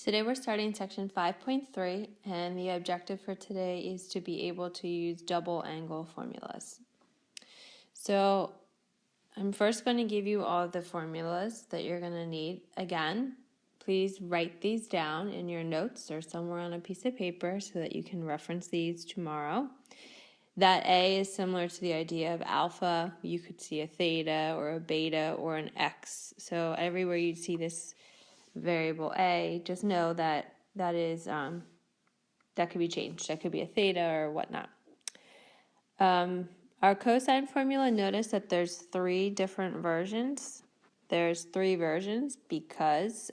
Today we're starting section 5.3, and the objective for today is to be able to use double angle formulas. So I'm first going to give you all the formulas that you're going to need. Again, please write these down in your notes or somewhere on a piece of paper so that you can reference these tomorrow. That A is similar to the idea of alpha. You could see a theta or a beta or an X. So everywhere you see this variable A, just know that that is that could be changed. That could be a theta or whatnot. Our cosine formula, notice that there's three different versions. There's three versions because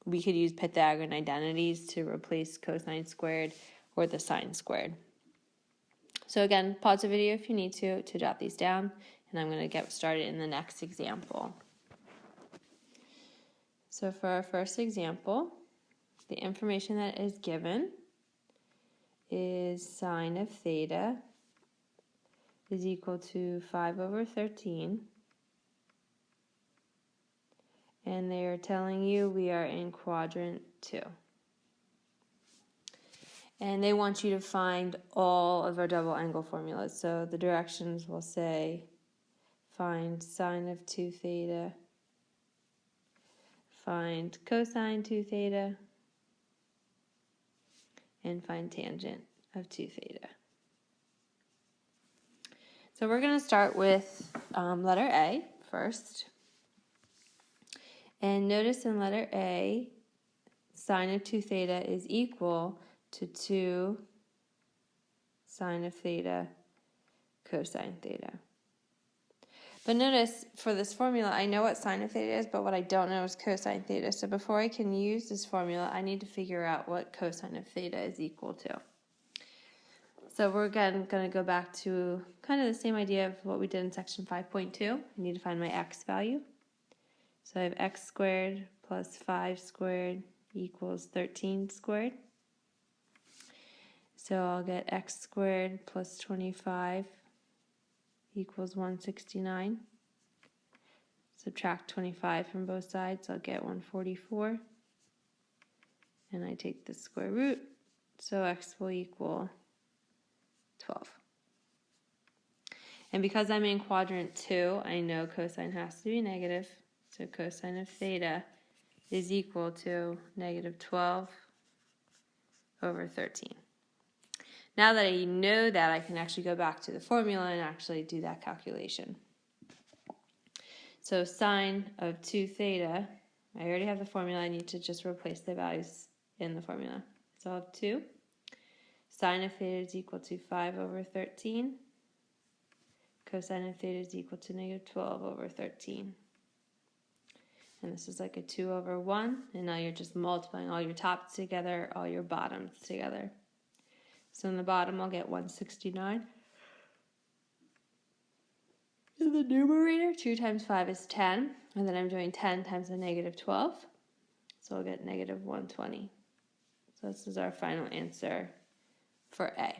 we could use Pythagorean identities to replace cosine squared or the sine squared. So again, pause the video if you need to jot these down, and I'm going to get started in the next example. So for our first example, the information that is given is sine of theta is equal to 5 over 13. And they are telling you we are in quadrant 2. And they want you to find all of our double angle formulas. So the directions will say find sine of 2 theta, find cosine 2 theta, and find tangent of 2 theta. So we're going to start with letter A first. And notice in letter A, sine of 2 theta is equal to 2 sine of theta cosine theta. But notice for this formula, I know what sine of theta is, but what I don't know is cosine theta. So before I can use this formula, I need to figure out what cosine of theta is equal to. So we're again going to go back to kind of the same idea of what we did in section 5.2. I need to find my x value. So I have x squared plus 5 squared equals 13 squared. So I'll get x squared plus 25 equals 169. Subtract 25 from both sides, I'll get 144. And I take the square root, so x will equal 12. And because I'm in quadrant 2, I know cosine has to be negative. So cosine of theta is equal to negative 12 over 13. Now that I know that, I can actually go back to the formula and actually do that calculation. So sine of 2 theta, I already have the formula, I need to just replace the values in the formula. So I'll have 2. Sine of theta is equal to 5 over 13. Cosine of theta is equal to negative 12 over 13. And this is like a 2 over 1, and now you're just multiplying all your tops together, all your bottoms together. So in the bottom, I'll get 169. In the numerator, 2 times 5 is 10, and then I'm doing 10 times a negative 12, so I'll get negative 120. So this is our final answer for A.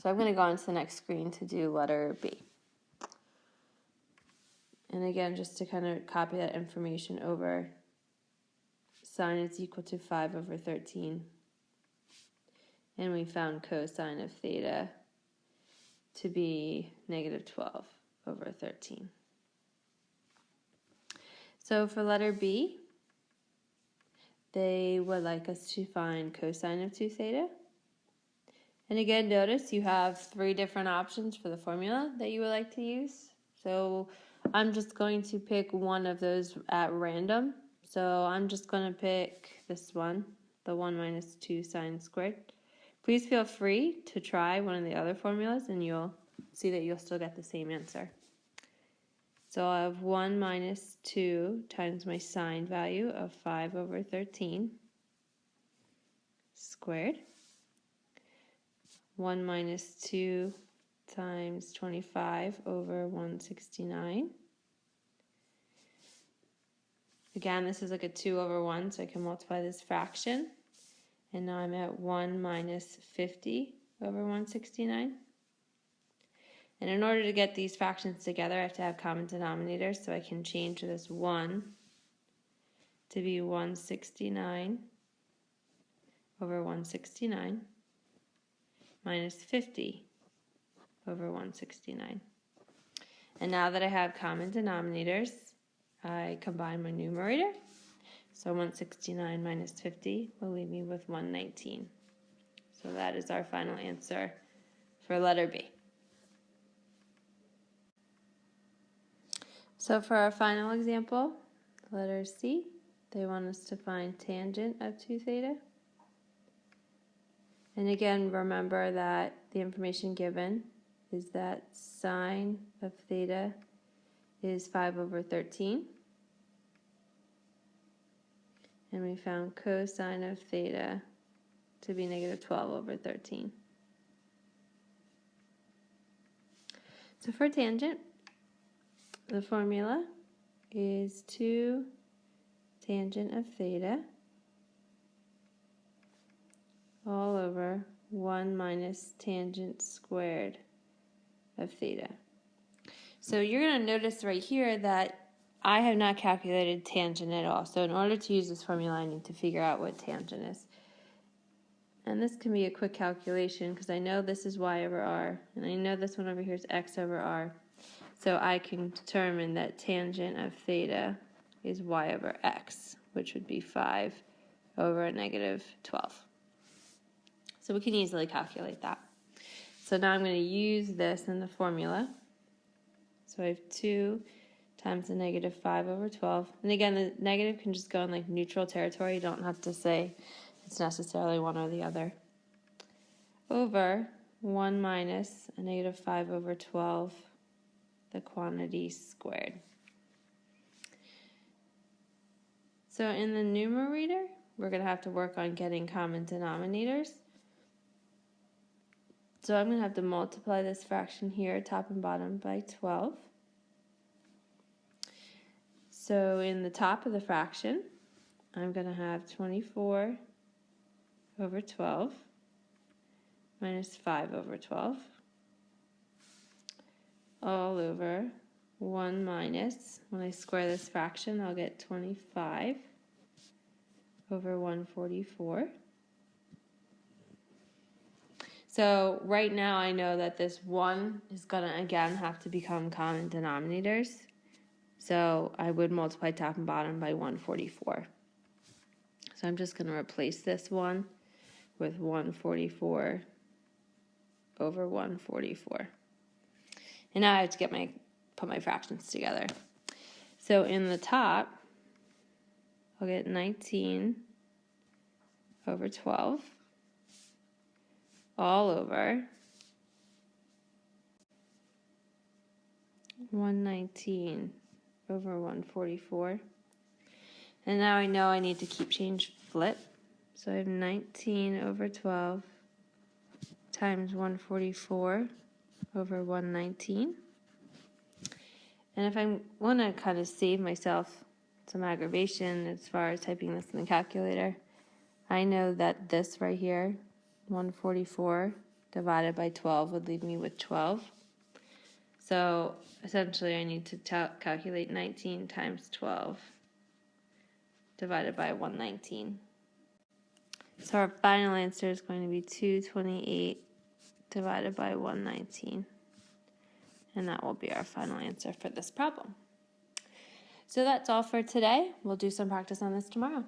So I'm going to go on to the next screen to do letter B. And again, just to kind of copy that information over, sine is equal to 5 over 13. And we found cosine of theta to be negative 12 over 13. So for letter B, they would like us to find cosine of 2 theta. And again, notice you have 3 different options for the formula that you would like to use. So I'm just going to pick one of those at random. So I'm just going to pick this one, the 1 minus 2 sine squared. Please feel free to try one of the other formulas and you'll see that you'll still get the same answer. So I have 1 minus 2 times my sine value of 5 over 13 squared. 1 minus 2 times 25 over 169. Again, this is like a 2 over 1, so I can multiply this fraction. And now I'm at 1 minus 50 over 169. And in order to get these fractions together, I have to have common denominators, so I can change this 1 to be 169 over 169 minus 50 over 169. And now that I have common denominators, I combine my numerator. So 169 minus 50 will leave me with 119. So that is our final answer for letter B. So for our final example, letter C, they want us to find tangent of 2 theta. And again, remember that the information given is that sine of theta is 5 over 13. And we found cosine of theta to be negative 12 over 13. So for tangent, the formula is 2 tangent of theta all over 1 minus tangent squared of theta. So you're going to notice right here that I have not calculated tangent at all. So in order to use this formula, I need to figure out what tangent is. And this can be a quick calculation because I know this is y over r, and I know this one over here is x over r. So I can determine that tangent of theta is y over x, which would be 5 over a negative 12. So we can easily calculate that. So now I'm going to use this in the formula. So I have 2 times the negative 5 over 12. And again, the negative can just go in like neutral territory. You don't have to say it's necessarily one or the other. Over 1 minus a negative 5 over 12, the quantity squared. So in the numerator, we're going to have to work on getting common denominators. So I'm going to have to multiply this fraction here, top and bottom, by 12. So in the top of the fraction, I'm going to have 24 over 12 minus 5 over 12 all over 1 minus, when I square this fraction, I'll get 25 over 144. So right now I know that this 1 is going to again have to become common denominators. So I would multiply top and bottom by 144. So I'm just going to replace this 1 with 144 over 144. And now I have to put my fractions together. So in the top, I'll get 19 over 12 all over 119 over 144. And now I know I need to flip. So I have 19 over 12 times 144 over 119. And if I want to kind of save myself some aggravation as far as typing this in the calculator, I know that this right here, 144 divided by 12 would leave me with 12. So essentially I need to calculate 19 times 12 divided by 119. So our final answer is going to be 228 divided by 119. And that will be our final answer for this problem. So that's all for today. We'll do some practice on this tomorrow.